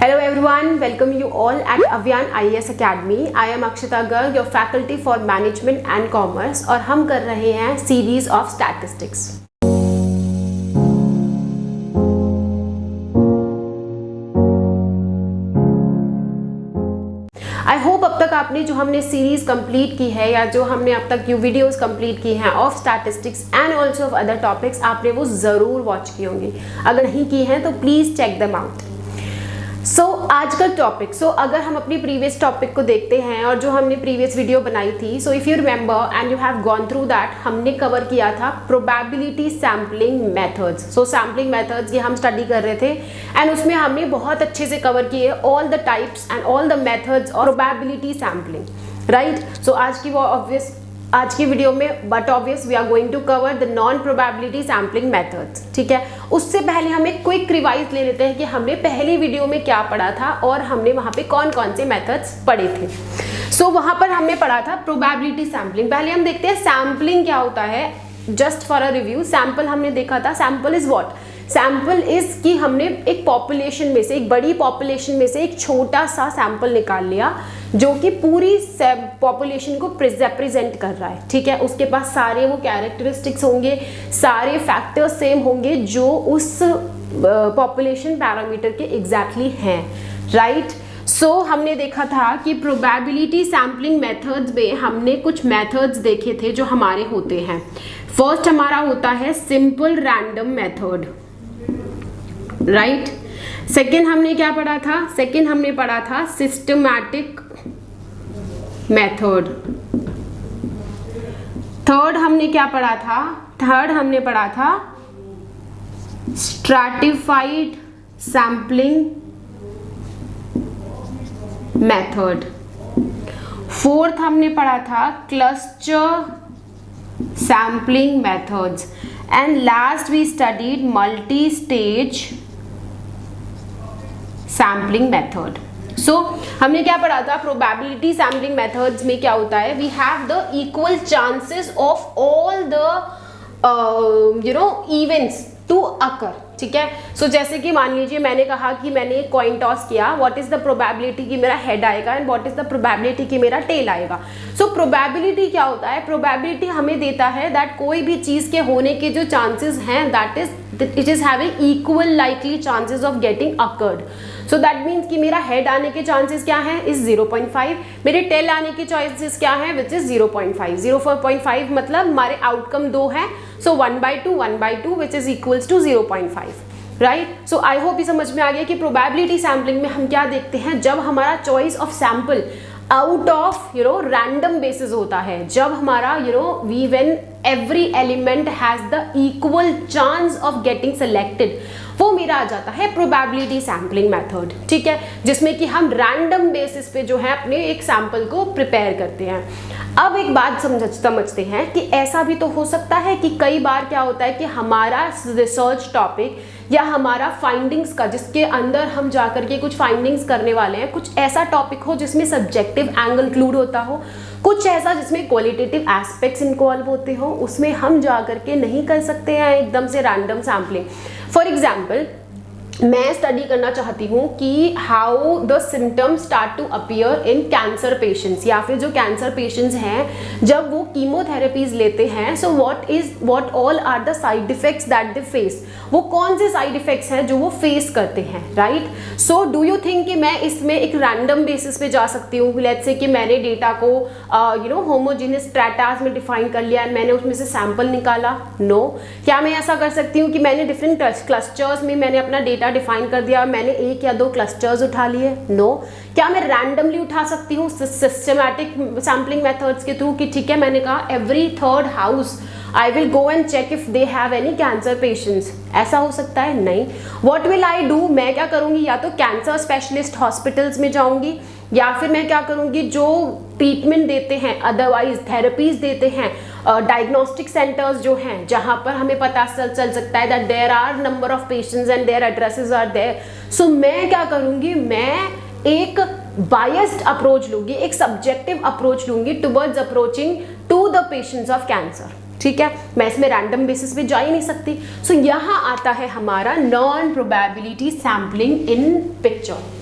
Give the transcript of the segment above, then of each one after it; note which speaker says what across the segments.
Speaker 1: Hello everyone, welcome you all at Avyan IAS Academy. I am Akshita Garg, your faculty for Management and Commerce और हम कर रहे हैं series of statistics. I hope अब तक आपने जो हमने सीरीज कंप्लीट की है या जो हमने अब तक वीडियोस कंप्लीट की हैं of statistics and also of other topics, आपने वो ज़रूर वॉच की होंगी। अगर नहीं की हैं तो प्लीज़ चेक देम आउट। आज का टॉपिक, अगर हम अपनी प्रीवियस टॉपिक को देखते हैं और जो हमने प्रीवियस वीडियो बनाई थी, if you remember and you have gone through that, हमने कवर किया था probability sampling methods. Sampling methods ये हम स्टडी कर रहे थे एंड उसमें हमने बहुत अच्छे से कवर किए all the types and all the methods और प्रोबेबिलिटी सैम्पलिंग, राइट। आज की वीडियो में but obvious we are going to cover the non probability sampling methods, ठीक है। उससे पहले हम एक क्विक रिवाइज ले लेते हैं कि हमने पहली वीडियो में क्या पढ़ा था और हमने वहाँ पे कौन कौन से मेथड्स पढ़े थे। वहाँ पर हमने पढ़ा था प्रोबेबिलिटी सैम्पलिंग। पहले हम देखते हैं सैम्पलिंग क्या होता है, just for a review. Sample हमने देखा था, sample is what, sample is कि हमने एक पॉपुलेशन में से, एक बड़ी पॉपुलेशन में से एक छोटा सा सैम्पल निकाल लिया जो कि पूरी पॉपुलेशन को रिप्रेजेंट कर रहा है, ठीक है। उसके पास सारे वो कैरेक्टरिस्टिक्स होंगे, सारे फैक्टर्स सेम होंगे जो उस पॉपुलेशन पैरामीटर के एग्जैक्टली हैं, राइट। हमने देखा था कि प्रोबेबिलिटी सैम्पलिंग मेथड्स में हमने कुछ मेथड्स देखे थे जो हमारे होते हैं। फर्स्ट हमारा होता है simple random method, right. Second हमने क्या पढ़ा था, सेकेंड हमने पढ़ा था सिस्टमैटिक मेथड। थर्ड हमने क्या पढ़ा था, थर्ड हमने पढ़ा था स्ट्रैटिफाइड सैम्पलिंग मेथड। फोर्थ हमने पढ़ा था cluster sampling methods and last we studied multi stage sampling method. हमने क्या पढ़ा था, प्रोबेबिलिटी सैम्पलिंग मेथड्स में क्या होता है, we have the equal chances of all the events to occur, ठीक है। जैसे कि मान लीजिए मैंने कहा कि मैंने एक कॉइन टॉस किया, व्हाट इज द प्रोबेबिलिटी कि मेरा हेड आएगा and what is the probability कि मेरा टेल आएगा। प्रोबेबिलिटी क्या होता है, प्रोबेबिलिटी हमें देता है दैट कोई भी चीज के होने के जो चांसेस हैं that is it is having equal likely chances of getting occurred. That means कि मेरा हेड आने के चांसेस क्या हैं, इज 0.5, मेरे टेल आने के चांसेस क्या हैं, विच इज 0.5। 0.5 मतलब हमारे आउटकम दो हैं, 1/2 which is equals to 0.5, right. I hope ये समझ में आ गया कि प्रोबेबिलिटी सैम्पलिंग में हम क्या देखते हैं, जब हमारा choice of sample out of random basis होता है, जब हमारा when every element has the equal chance of getting selected, वो मेरा आ जाता है प्रोबेबिलिटी सैम्पलिंग मेथड, ठीक है, जिसमें कि हम रैंडम बेसिस पे जो है अपने एक सैंपल को प्रिपेयर करते हैं। अब एक बात समझते हैं कि ऐसा भी तो हो सकता है कि कई बार क्या होता है कि हमारा रिसर्च टॉपिक या हमारा फाइंडिंग्स का, जिसके अंदर हम जाकर के कुछ फाइंडिंग्स करने वाले हैं, कुछ ऐसा टॉपिक हो जिसमें सब्जेक्टिव एंगल इंक्लूड होता हो, कुछ ऐसा जिसमें क्वालिटेटिव एस्पेक्ट्स इन्वॉल्व होते हो, उसमें हम जाकर के नहीं कर सकते हैं एकदम से रैंडम सैम्पलिंग। फॉर एग्जाम्पल, मैं स्टडी करना चाहती हूँ कि how the symptoms start to appear in cancer patients, या फिर जो कैंसर पेशेंट्स हैं जब वो कीमोथेरेपीज लेते हैं, what all are the side effects that they face, वो कौन से साइड इफेक्ट्स हैं जो वो फेस करते हैं, राइट। डू यू थिंक कि मैं इसमें एक रैंडम बेसिस पे जा सकती हूँ, लेट्स से कि मैंने डेटा को होमोजेनियस स्ट्रैटास में डिफाइन कर लिया, मैंने उसमें से सैंपल निकाला, नो। क्या मैं ऐसा कर सकती हूँ कि मैंने डिफरेंट क्लस्टर्स में मैंने अपना डेटा डिफाइन कर दिया और मैंने एक या दो क्लस्टर्स उठा लिए, नो। क्या मैं रैंडमली उठा सकती हूँ सिस्टमैटिक सैम्पलिंग मेथड्स के थ्रू कि ठीक है, मैंने कहा every third house I will go and check if they have any cancer patients, ऐसा हो सकता है, नहीं। व्हाट विल आई डू, मैं क्या करूंगी, या तो कैंसर स्पेशलिस्ट हॉस्पिटल्स में जाऊंगी, या फिर मैं क्या करूंगी, जो ट्रीटमेंट देते हैं, अदरवाइज थेरेपीज देते हैं, डायग्नोस्टिक सेंटर्स जो हैं जहां पर हमें पता चल सकता है that there are number of patients and their addresses are there. मैं क्या करूंगी, मैं एक बायस्ड अप्रोच लूंगी, एक सब्जेक्टिव अप्रोच लूंगी towards approaching to the patients of cancer, ठीक है। मैं इसमें रैंडम बेसिस पे जा ही नहीं सकती। यहाँ आता है हमारा नॉन प्रोबेबिलिटी सैम्पलिंग इन पिक्चर।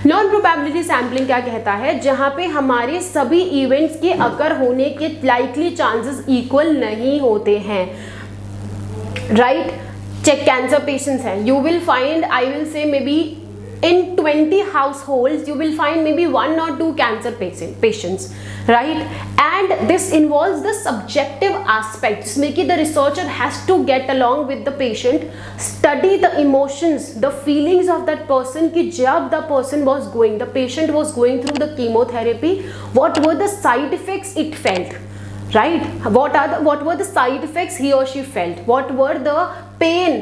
Speaker 1: नॉन प्रोबेबिलिटी सैम्पलिंग क्या कहता है, जहां पे हमारे सभी इवेंट्स के अकर होने के लाइकली चांसेस इक्वल नहीं होते हैं, राइट। चेक कैंसर पेशेंट्स हैं, you will find, I will say may be in 20 households you will find maybe 1 or 2 cancer patients, right? And this involves the subjective aspects, जिसमें the researcher has to get along with the patient, study the emotions, the feelings of that person, कि जब the patient was going through the chemotherapy, what were the side effects it felt, right? What were the side effects he or she felt, what were the pain,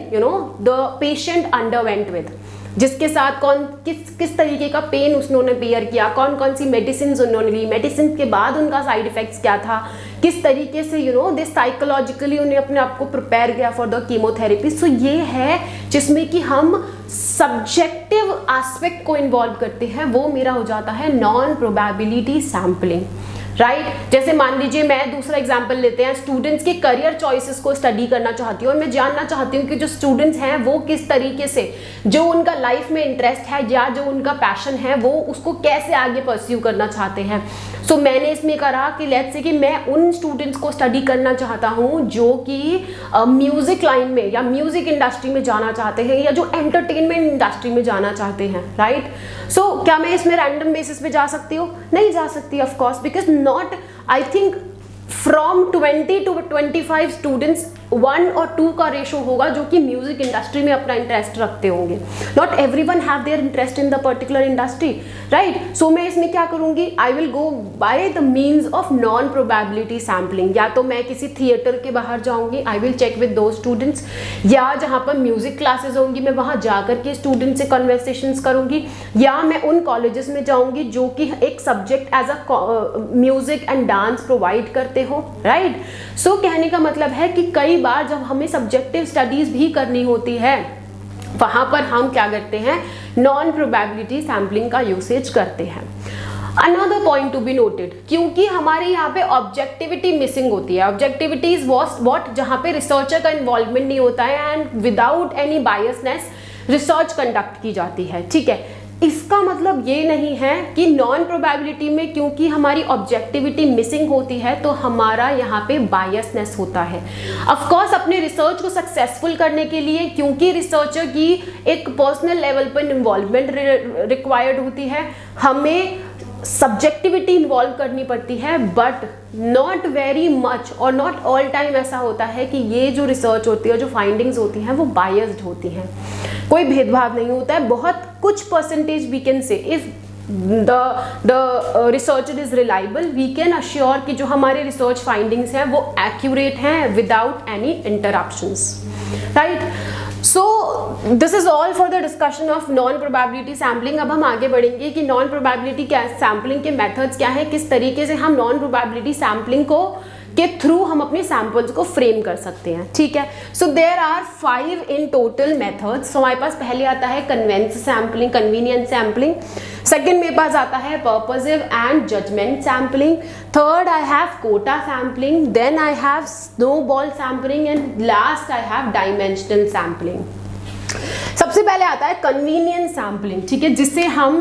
Speaker 1: the patient underwent with, जिसके साथ किस तरीके का pen उन्होंने bear किया, कौन कौन सी medicine उन्होंने ली, मेडिसिन के बाद उनका साइड इफेक्ट्स क्या था, किस तरीके से दे साइकोलॉजिकली उन्हें अपने आप को प्रिपेयर किया फॉर द कीमोथेरेपी। सो ये है जिसमें कि हम सब्जेक्टिव एस्पेक्ट को इन्वॉल्व करते हैं, वो मेरा हो जाता है नॉन प्रोबेबिलिटी सैम्पलिंग, राइट। जैसे मान लीजिए मैं दूसरा एग्जांपल लेते हैं, स्टूडेंट्स के करियर चॉइसेस को स्टडी करना चाहती हूँ और मैं जानना चाहती हूँ कि जो स्टूडेंट्स हैं वो किस तरीके से, जो उनका लाइफ में इंटरेस्ट है या जो उनका पैशन है वो उसको कैसे आगे परस्यू करना चाहते हैं। सो मैंने इसमें करा कि लेट्स से कि मैं उन स्टूडेंट्स को स्टडी करना चाहता हूँ जो कि म्यूजिक लाइन में या म्यूजिक इंडस्ट्री में जाना चाहते हैं या जो एंटरटेनमेंट इंडस्ट्री में जाना चाहते हैं, राइट। सो क्या मैं इसमें रैंडम बेसिस पे जा सकती हूँ? नहीं जा सकती, of course, because not, I think from 20 to 25 students 1 और 2 का रेशो होगा जो कि म्यूजिक इंडस्ट्री में अपना इंटरेस्ट रखते होंगे। Not everyone have their interest in the particular industry, right. So मैं इसमें क्या करूंगी, I will go by the means of non probability sampling. या तो मैं किसी थिएटर के बाहर जाऊंगी, आई विल चेक विद दो स्टूडेंट्स, या जहाँ पर म्यूजिक क्लासेस होंगी मैं वहाँ जाकर के स्टूडेंट से कन्वर्सेशंस करूंगी, या मैं उन कॉलेजेस में जाऊंगी जो कि एक subject as a music and dance provide करते हो, राइट। सो कहने का मतलब है कि कई बार जब हमें सब्जेक्टिव स्टडीज भी करनी होती है वहां पर हम क्या करते हैं, नॉन प्रोबेबिलिटी सैम्पलिंग का यूसेज करते हैं। Another point to be noted, क्योंकि हमारे यहाँ पे ऑब्जेक्टिविटी मिसिंग होती है, ऑब्जेक्टिविटी इज व्हाट, जहाँ पे रिसर्चर का इन्वॉल्वमेंट नहीं होता है and without any biasness research conduct की जाती है, ठीक है। इसका मतलब ये नहीं है कि नॉन प्रोबेबिलिटी में क्योंकि हमारी ऑब्जेक्टिविटी मिसिंग होती है तो हमारा यहाँ पे बायसनेस होता है। ऑफ कोर्स अपने रिसर्च को सक्सेसफुल करने के लिए, क्योंकि रिसर्चर की एक पर्सनल लेवल पर इन्वॉल्वमेंट रिक्वायर्ड होती है, हमें सब्जेक्टिविटी इन्वॉल्व करनी पड़ती है, बट नॉट वेरी मच और नॉट ऑल टाइम ऐसा होता है कि ये जो रिसर्च होती है, जो फाइंडिंग्स होती हैं वो बायस्ड होती हैं, कोई भेदभाव नहीं होता है। बहुत कुछ percentage we can say if the researcher is reliable, we can assure कि जो हमारे रिसर्च फाइंडिंग्स हैं वो एक्यूरेट हैं without any interruptions, right. So this is all for the discussion of non probability sampling. अब हम आगे बढ़ेंगे कि नॉन प्रोबेबिलिटी क्या सैम्पलिंग के मेथड्स क्या है, किस तरीके से हम नॉन प्रोबेबिलिटी सैम्पलिंग को के थ्रू हम अपने सैंपल्स को फ्रेम कर सकते हैं, ठीक है। So there are 5 in total methods. So हमारे पास पहले आता है कन्वीनियंस सैम्पलिंग, सेकंड मेरे पास आता है purposive and judgement sampling, third I have quota sampling, then I have snowball sampling and last I have dimensional sampling. सबसे पहले आता है कन्वीनियंस सैम्पलिंग, ठीक है, जिसे हम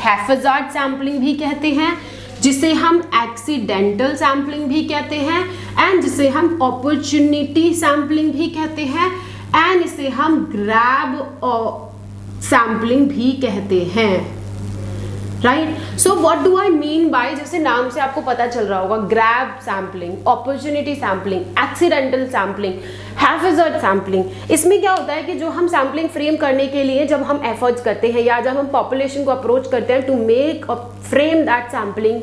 Speaker 1: हैफेजार्ड सैम्पलिंग भी कहते हैं, जिसे हम एक्सीडेंटल सैम्पलिंग भी कहते हैं, एंड जिसे हम अपॉर्चुनिटी सैम्पलिंग भी कहते हैं, एंड इसे हम ग्रैब सैम्पलिंग भी कहते हैं, right. So what do I mean by, जैसे नाम से आपको पता चल रहा होगा, grab sampling, opportunity sampling, accidental sampling, haphazard sampling. इसमें क्या होता है कि जो हम सैम्पलिंग फ्रेम करने के लिए जब हम एफर्ट्स करते हैं या जब हम पॉपुलेशन को अप्रोच करते हैं to make a frame that sampling,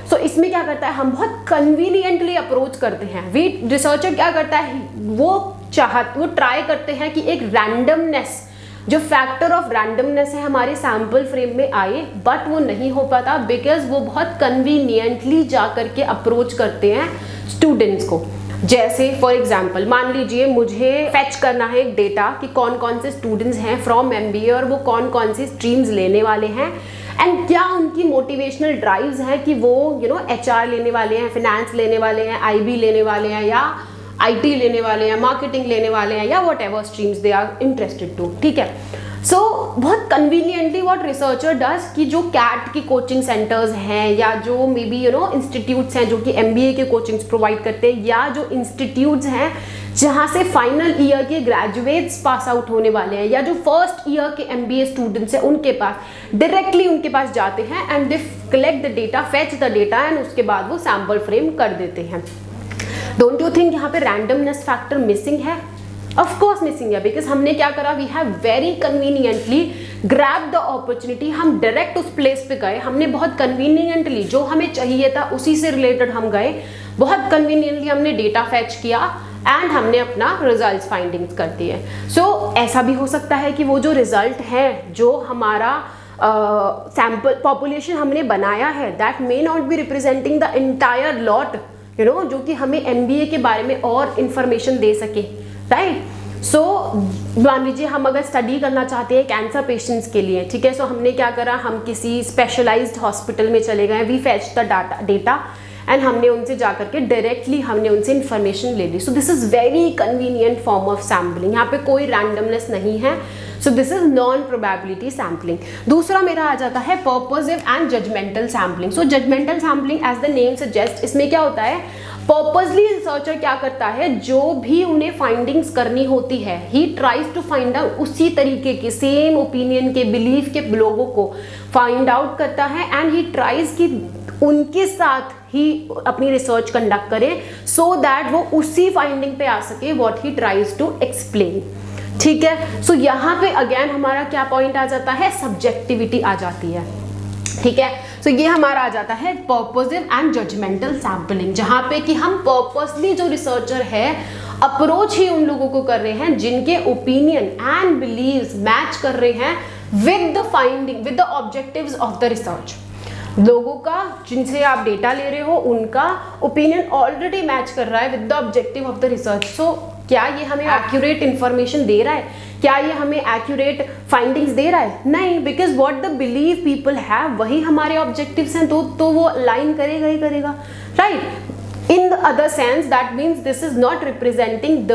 Speaker 1: so इसमें क्या करता है, हम बहुत कन्वीनियंटली अप्रोच करते हैं। वी रिसर्चर क्या करता है, वो ट्राई करते हैं कि एक रैंडमनेस, जो फैक्टर ऑफ रैंडमनेस है हमारे सैंपल फ्रेम में आए, बट वो नहीं हो पाता बिकॉज वो बहुत कन्वीनियंटली जा करके अप्रोच करते हैं स्टूडेंट्स को। जैसे फॉर एग्जाम्पल मान लीजिए मुझे फेच करना है एक डेटा कि कौन कौन से स्टूडेंट्स हैं फ्रॉम MBA और वो कौन कौन सी स्ट्रीम्स लेने वाले हैं, एंड क्या उनकी मोटिवेशनल ड्राइव्स हैं कि वो HR लेने वाले हैं, फिनेंस लेने वाले हैं, IB लेने वाले हैं, या IT लेने वाले हैं, मार्केटिंग लेने वाले हैं, या whatever streams they are interested to, ठीक है। सो बहुत कन्वीनियंटली व्हाट रिसर्चर डज कि जो कैट की कोचिंग सेंटर्स हैं या जो मे बी इंस्टीट्यूट्स हैं जो कि MBA के कोचिंग्स प्रोवाइड करते हैं, या जो इंस्टीट्यूट्स हैं जहाँ से फाइनल ईयर के ग्रेजुएट्स पास आउट होने वाले हैं, या जो फर्स्ट ईयर के MBA स्टूडेंट्स हैं उनके पास डायरेक्टली उनके पास जाते हैं and they collect the data, fetch the data and उसके बाद वो सैम्पल फ्रेम कर देते हैं। डोंट यू थिंक यहाँ पे रैंडमनेस फैक्टर मिसिंग है? ऑफ कोर्स मिसिंग है, बिकॉज हमने क्या करा, we have very conveniently grab the opportunity, हम डायरेक्ट उस प्लेस पे गए, हमने बहुत कन्वीनियंटली जो हमें चाहिए था उसी से रिलेटेड हम गए, बहुत कन्वीनियंटली हमने डेटा फैच किया एंड हमने अपना रिजल्ट्स फाइंडिंग्स कर दिए। सो ऐसा भी हो सकता है कि वो जो रिजल्ट है जो हमारा सैम्पल पॉपुलेशन हमने बनाया है that may not be representing the entire lot, जो कि हमें MBA के बारे में और इंफॉर्मेशन दे सके, राइट। सो मान लीजिए हम अगर स्टडी करना चाहते हैं कैंसर पेशेंट्स के लिए, ठीक है, सो हमने क्या करा, हम किसी स्पेशलाइज्ड हॉस्पिटल में चले गए, we fetch the data and हमने उनसे जाकर के डायरेक्टली हमने उनसे इन्फॉर्मेशन ले ली। So this is very convenient form of sampling, यहाँ पे कोई रैंडमनेस नहीं है। So this is non probability sampling. दूसरा मेरा आ जाता है purposive and judgemental sampling. So judgmental sampling as the name suggest, इसमें क्या होता है, पर्पसली रिसर्चर क्या करता है, जो भी उन्हें फाइंडिंग्स करनी होती है, he tries to find out उसी तरीके के सेम ओपिनियन के बिलीफ के लोगों को फाइंड आउट करता है एंड ही ट्राइज कि उनके साथ ही अपनी रिसर्च कंडक्ट करे सो दैट वो उसी फाइंडिंग पे आ सके what he tries to explain. ठीक है, सो यहाँ पे अगेन हमारा क्या पॉइंट आ जाता है, सब्जेक्टिविटी आ जाती है। ठीक है, सो ये हमारा आ जाता है पर्पसिव एंड जजमेंटल सैम्पलिंग, जहाँ पे कि हम पर्पसली जो रिसर्चर है अप्रोच ही उन लोगों को कर रहे हैं जिनके ओपिनियन एंड बिलीव्स मैच कर रहे हैं with the finding, with the objectives of the research. लोगों का जिनसे आप डेटा ले रहे हो उनका ओपिनियन ऑलरेडी मैच कर रहा है with the objective of the research. So क्या ये हमें एक्यूरेट इंफॉर्मेशन दे रहा है, क्या ये हमें एक्यूरेट फाइंडिंग्स दे रहा है? नहीं, because what the believe people have वही हमारे ऑब्जेक्टिव्स हैं, तो वो अलाइन करेगा ही करेगा, right. In the other sense that means this is not representing the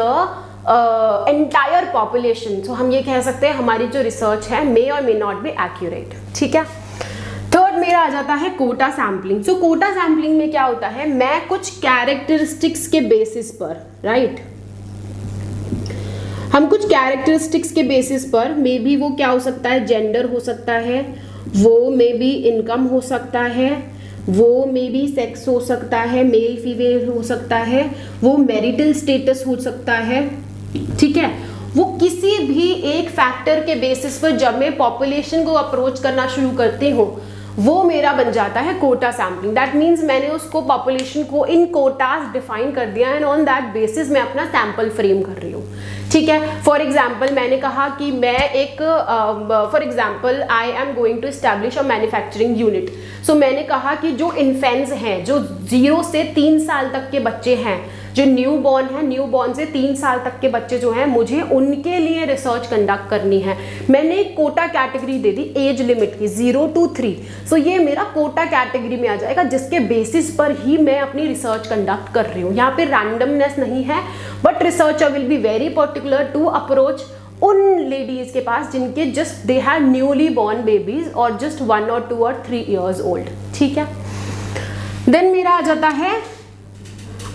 Speaker 1: entire population. So हम ये कह सकते हैं हमारी जो रिसर्च है मे और मे नॉट बी एक्यूरेट। ठीक है, थर्ड मेरा आ जाता है कोटा सैम्पलिंग। सो कोटा सैम्पलिंग में क्या होता है, मैं कुछ कैरेक्टरिस्टिक्स के बेसिस पर, राइट, हम कुछ कैरेक्टरिस्टिक्स के बेसिस पर, मे बी वो क्या हो सकता है, जेंडर हो सकता है, वो मे बी इनकम हो सकता है, वो मे बी सेक्स हो सकता है, मेल फीमेल हो सकता है, वो मैरिटल स्टेटस हो सकता है, ठीक है, वो किसी भी एक फैक्टर के बेसिस पर जब मैं पॉपुलेशन को अप्रोच करना शुरू करती हूँ वो मेरा बन जाता है कोटा सैम्पलिंग। दैट मीन्स मैंने उसको पॉपुलेशन को इन कोटास डिफाइन कर दिया एंड ऑन दैट बेसिस मैं अपना सैंपल फ्रेम कर रही हूँ। ठीक है, फॉर एग्जाम्पल मैंने कहा कि मैं एक for example I am going to establish a manufacturing unit. So मैंने कहा कि जो इन्फेंट्स हैं, जो 0 से 3 साल तक के बच्चे हैं, जो न्यू बॉर्न है, न्यू बॉर्न से 3 साल तक के बच्चे जो हैं, मुझे उनके लिए रिसर्च कंडक्ट करनी है। मैंने एक कोटा कैटेगरी दे दी एज लिमिट की 0 to 3। सो ये मेरा कोटा कैटेगरी में आ जाएगा जिसके बेसिस पर ही मैं अपनी रिसर्च कंडक्ट कर रही हूँ। यहाँ पे रैंडमनेस नहीं है, but researcher will be very particular to approach उन लेडीज के पास जिनके just they have newly born babies और just 1 or 2 or 3 years old. ठीक है, देन मेरा आ जाता है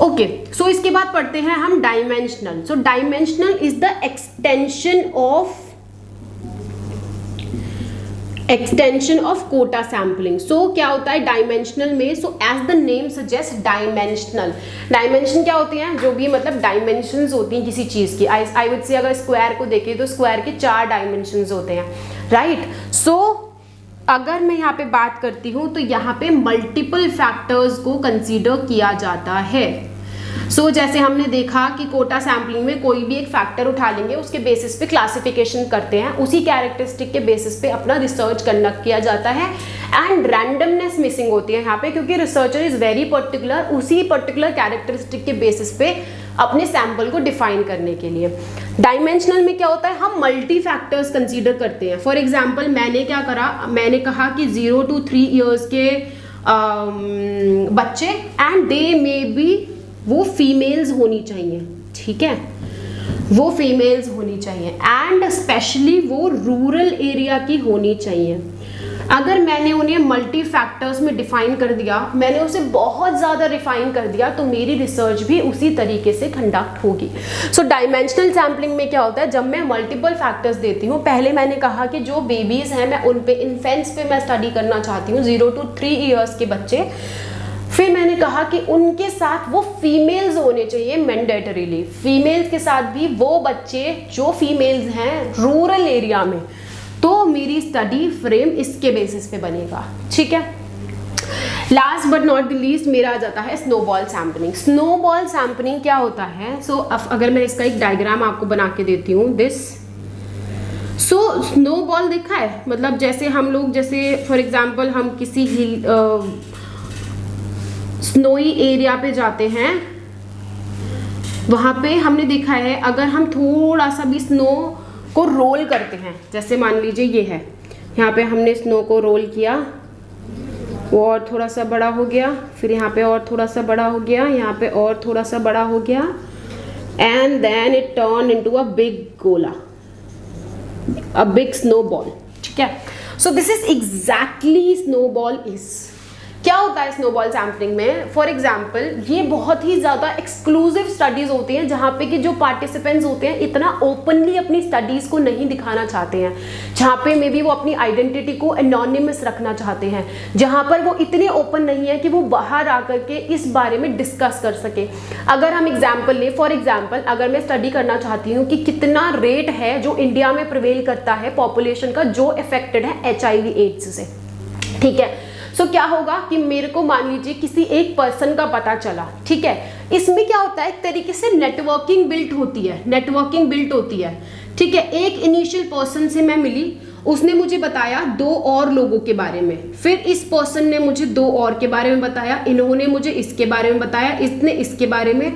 Speaker 1: ओके, सो इसके बाद पढ़ते हैं हम dimensional. So dimensional is the extension of quota sampling. So क्या होता है डायमेंशनल में, so as the name suggest dimensional. Dimension क्या होती हैं, जो भी मतलब डायमेंशंस होती हैं किसी चीज की। आई वुड से अगर स्क्वायर को देखें तो स्क्वायर के 4 डायमेंशंस होते हैं, राइट। सो अगर मैं यहाँ पे बात करती हूँ तो यहाँ पे मल्टीपल फैक्टर्स को कंसीडर किया जाता है। सो जैसे हमने देखा कि कोटा सैम्पलिंग में कोई भी एक फैक्टर उठा लेंगे, उसके बेसिस पे क्लासिफिकेशन करते हैं, उसी कैरेक्टरिस्टिक के बेसिस पे अपना रिसर्च कंडक्ट किया जाता है एंड रैंडमनेस मिसिंग होती है यहाँ पे, क्योंकि रिसर्चर इज वेरी पर्टिकुलर उसी पर्टिकुलर कैरेक्टरिस्टिक के बेसिस पे अपने सैंपल को डिफाइन करने के लिए। डायमेंशनल में क्या होता है, हम मल्टी फैक्टर्स कंसीडर करते हैं। फॉर एग्जाम्पल मैंने क्या करा, मैंने कहा कि 0 to 3 years के बच्चे एंड दे मे बी वो फीमेल्स होनी चाहिए। ठीक है, वो फीमेल्स होनी चाहिए एंड स्पेशली वो रूरल एरिया की होनी चाहिए। अगर मैंने उन्हें मल्टी फैक्टर्स में डिफाइन कर दिया, मैंने उसे बहुत ज़्यादा रिफाइन कर दिया, तो मेरी रिसर्च भी उसी तरीके से कंडक्ट होगी। सो डायमेंशनल सैम्पलिंग में क्या होता है, जब मैं मल्टीपल फैक्टर्स देती हूँ, पहले मैंने कहा कि जो बेबीज़ हैं मैं उन पे इन्फेंट्स पे मैं स्टडी करना चाहती हूँ, 0 to 3 ईयर्स के बच्चे। फिर मैंने कहा कि उनके साथ वो फीमेल्स होने चाहिए मैंडेटरीली, फीमेल्स के साथ भी वो बच्चे जो फीमेल्स हैं रूरल एरिया में, तो मेरी स्टडी फ्रेम इसके बेसिस पे बनेगा। ठीक है, last but not the least मेरा आ जाता है स्नोबॉल सैम्पलिंग। स्नोबॉल सैम्पलिंग क्या होता है, सो अगर मैं इसका एक डायग्राम आपको बना के देती हूँ, दिस स्नोबॉल देखा है, मतलब जैसे हम लोग, जैसे फॉर एग्जाम्पल हम किसी हिल स्नोई एरिया पे जाते हैं, वहाँ पे हमने देखा है अगर हम थोड़ा सा भी स्नो को रोल करते हैं, जैसे मान लीजिए ये है, यहाँ पे हमने स्नो को रोल किया, वो और थोड़ा सा बड़ा हो गया, फिर यहाँ पे और थोड़ा सा बड़ा हो गया, यहाँ पे और थोड़ा सा बड़ा हो गया, and then it turn into a big गोला, अ बिग स्नोबॉल। ठीक है, so this is exactly snowball is. क्या होता है स्नोबॉल सैम्पलिंग में, फॉर एग्जाम्पल ये बहुत ही ज़्यादा एक्सक्लूसिव स्टडीज़ होती हैं, जहाँ पे कि जो पार्टिसिपेंट्स होते हैं इतना ओपनली अपनी स्टडीज़ को नहीं दिखाना चाहते हैं, जहाँ पे मे बी वो अपनी आइडेंटिटी को एनोनिमस रखना चाहते हैं, जहाँ पर वो इतने ओपन नहीं है कि वो बाहर आकर के इस बारे में डिस्कस कर सके। अगर हम एग्जाम्पल ले, फॉर एग्जाम्पल अगर मैं स्टडी करना चाहती हूँ कि कितना रेट है जो इंडिया में प्रिवेल करता है पॉपुलेशन का जो अफेक्टेड है HIV एड्स से, ठीक है, सो क्या होगा कि मेरे को मान लीजिए किसी एक पर्सन का पता चला, ठीक है, इसमें क्या होता है, एक तरीके से नेटवर्किंग बिल्ट होती है, ठीक है। एक इनिशियल पर्सन से मैं मिली, उसने मुझे बताया 2 और लोगों के बारे में, फिर इस पर्सन ने मुझे 2 और के बारे में बताया, इन्होंने मुझे इसके बारे में बताया, इसने इसके बारे में,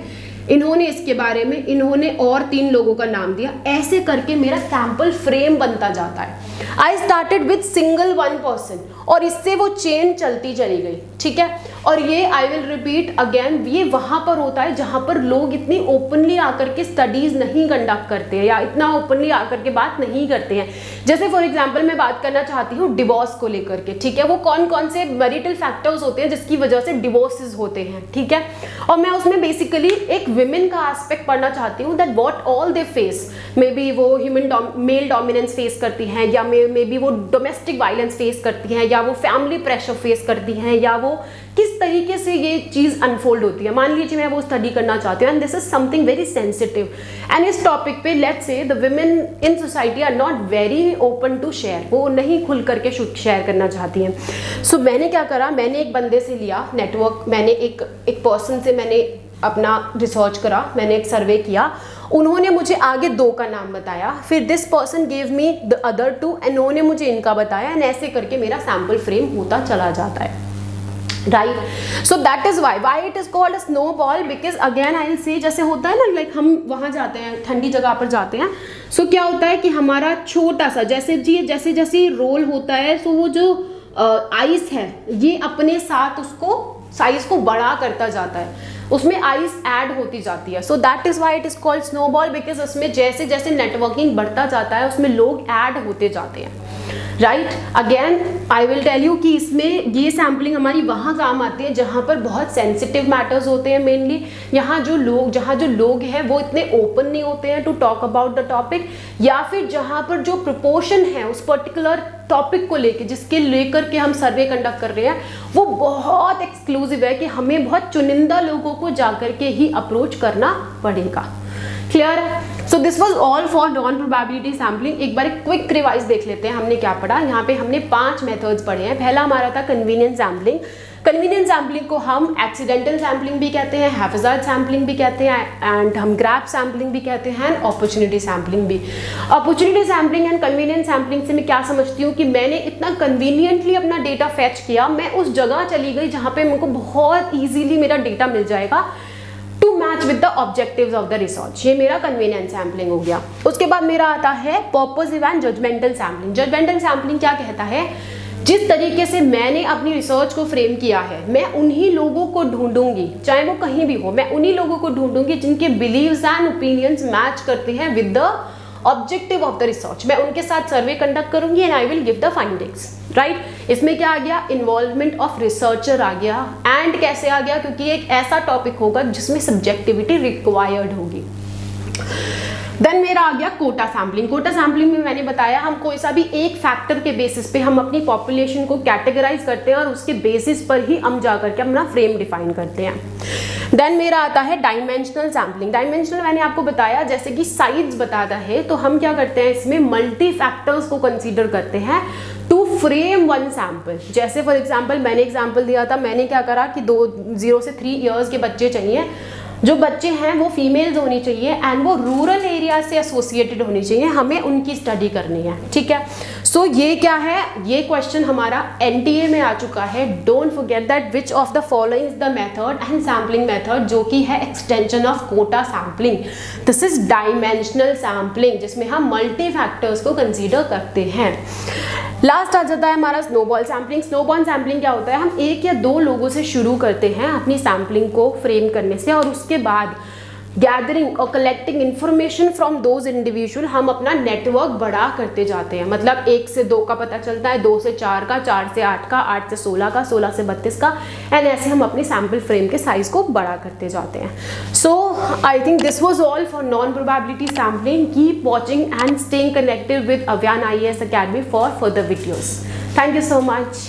Speaker 1: इन्होंने इसके बारे में, इन्होंने और 3 लोगों का नाम दिया, ऐसे करके मेरा सैंपल फ्रेम बनता जाता है। I started with single 1 person और इससे वो चेन चलती चली गई, ठीक है। और ये आई विल रिपीट अगेन, ये वहाँ पर होता है जहाँ पर लोग इतनी ओपनली आकर के स्टडीज़ नहीं कंडक्ट करते हैं या इतना ओपनली आकर के बात नहीं करते हैं। जैसे फॉर एग्जाम्पल मैं बात करना चाहती हूँ डिवोर्स को लेकर के, ठीक है, वो कौन कौन से मैरिटल फैक्टर्स होते हैं जिसकी वजह से डिवोर्सेस होते हैं, ठीक है। और मैं उसमें बेसिकली एक विमेन का एस्पेक्ट पढ़ना चाहती हूँ, that what all they face, may be वो मेल डोमिनेंस फेस करती हैं, या मे बी वो डोमेस्टिक वायलेंस फेस करती हैं, या वो फैमिली प्रेशर फेस करती हैं, या वो किस तरीके से ये चीज़ अनफोल्ड होती है। मान लीजिए मैं वो स्टडी करना चाहती हूँ and this is something very sensitive, and इस टॉपिक पे let's say the women in society are not very open to share, वो नहीं खुल करके शेयर करना चाहती हैं। सो मैंने क्या करा, मैंने एक बंदे से लिया नेटवर्क, मैंने एक पर्सन से मैंने अपना रिसर्च करा, मैंने एक सर्वे किया, उन्होंने मुझे आगे 2 का नाम बताया, फिर this person gave me the other 2, इन्होंने मुझे इनका बताया, एंड ऐसे करके मेरा सैम्पल फ्रेम होता चला जाता है, right. So that is why it is called a snowball, because again I will say, जैसे होता है ना, लाइक हम वहाँ जाते हैं, ठंडी जगह पर जाते हैं, सो क्या होता है कि हमारा छोटा सा जैसे जैसे रोल होता है, सो वो जो आइस है ये अपने साथ उसको साइज को बड़ा करता जाता है, उसमें आइस ऐड होती जाती है। So that is why it is called snowball, because उसमें जैसे जैसे नेटवर्किंग बढ़ता जाता है उसमें लोग ऐड होते जाते हैं, right. Again I will tell you कि इसमें ये सैम्पलिंग हमारी वहाँ काम आती है जहाँ पर बहुत सेंसिटिव मैटर्स होते हैं, मेनली जहाँ जो लोग हैं वो इतने ओपन नहीं होते हैं to talk about the topic, या फिर जहाँ पर जो प्रोपोर्शन है उस पर्टिकुलर टॉपिक को लेके जिसके लेकर के हम सर्वे कंडक्ट कर रहे हैं वो बहुत एक्सक्लूसिव है कि हमें बहुत चुनिंदा लोगों को जाकर के ही अप्रोच करना पड़ेगा। क्लियर है? So this was all for non probability sampling. एक बार एक रिवाइज देख लेते हैं हमने क्या पढ़ा। यहाँ पे हमने 5 मेथड्स पढ़े हैं। पहला हमारा था कन्वीनियंस सैम्पलिंग। कन्वीनियंस सैम्पलिंग को हम एक्सीडेंटल सैम्पलिंग भी कहते हैं, हैफेजार्ड सैम्पलिंग भी कहते हैं, एंड हम ग्रैब सैम्पलिंग भी कहते हैं, अपॉर्चुनिटी सैम्पलिंग भी। Opportunity sampling and convenience sampling से मैं क्या समझती हूँ कि मैंने इतना कन्वीनियंटली अपना डेटा फैच किया, मैं उस जगह चली गई जहाँ पे मेरे को बहुत ईजीली मेरा डेटा मिल जाएगा to match with the objectives of the research. ये मेरा कन्वीनियंस सैम्पलिंग हो गया। उसके बाद मेरा आता है purposive and judgemental sampling. Judgemental sampling क्या कहता है जिस तरीके से मैंने अपनी रिसर्च को फ्रेम किया है, मैं उन्हीं लोगों को ढूंढूंगी, चाहे वो कहीं भी हो, मैं उन्हीं लोगों को ढूंढूंगी जिनके बिलीव्स एंड ओपिनियंस मैच करते हैं with the objective of the research. मैं उनके साथ सर्वे कंडक्ट करूंगी and I will give the findings, right. इसमें क्या आ गया, इन्वॉल्वमेंट ऑफ रिसर्चर आ गया। एंड कैसे आ गया, क्योंकि एक ऐसा टॉपिक होगा जिसमें सब्जेक्टिविटी रिक्वायर्ड होगी। देन मेरा आ गया कोटा सैम्पलिंग। कोटा सैम्पलिंग में मैंने बताया हम कोई सा भी एक फैक्टर के बेसिस पे हम अपनी पॉपुलेशन को कैटेगराइज करते हैं और उसके बेसिस पर ही हम जा करके अपना फ्रेम डिफाइन करते हैं। देन मेरा आता है डायमेंशनल सैम्पलिंग। डायमेंशनल मैंने आपको बताया जैसे कि साइज बताता है, तो हम क्या करते हैं इसमें मल्टी फैक्टर्स को कंसीडर करते हैं टू फ्रेम वन सैम्पल। जैसे फॉर एग्जाम्पल मैंने एग्जाम्पल दिया था, मैंने क्या करा कि 0 से 3 ईयर्स के बच्चे चाहिए, जो बच्चे हैं वो फीमेल्स होनी चाहिए एंड वो रूरल एरिया से एसोसिएटेड होनी चाहिए, हमें उनकी स्टडी करनी है, ठीक है। सो ये क्या है, ये क्वेश्चन हमारा एनटीए में आ चुका है। Don't forget that which of the following is the method and sampling method, जो कि है extension of quota sampling. This is dimensional sampling, जिसमें हम मल्टी फैक्टर्स को कंसीडर करते हैं। लास्ट आ जाता है हमारा स्नोबॉल सैम्पलिंग। स्नोबॉल सैम्पलिंग क्या होता है, हम 1 या 2 लोगों से शुरू करते हैं अपनी सैम्पलिंग को फ्रेम करने से, और उसके बाद गैदरिंग और collecting information from those individual हम अपना नेटवर्क बड़ा करते जाते हैं। मतलब 1 से 2 का पता चलता है, 2 से 4 का, 4 से 8 का, 8 से 16 का, 16 से 32 का, एंड ऐसे हम अपनी सैम्पल फ्रेम के साइज को बड़ा करते जाते हैं। So I think this was all for non probability sampling. Keep watching and staying connected with Avyan IAS Academy for further videos. Thank you so much.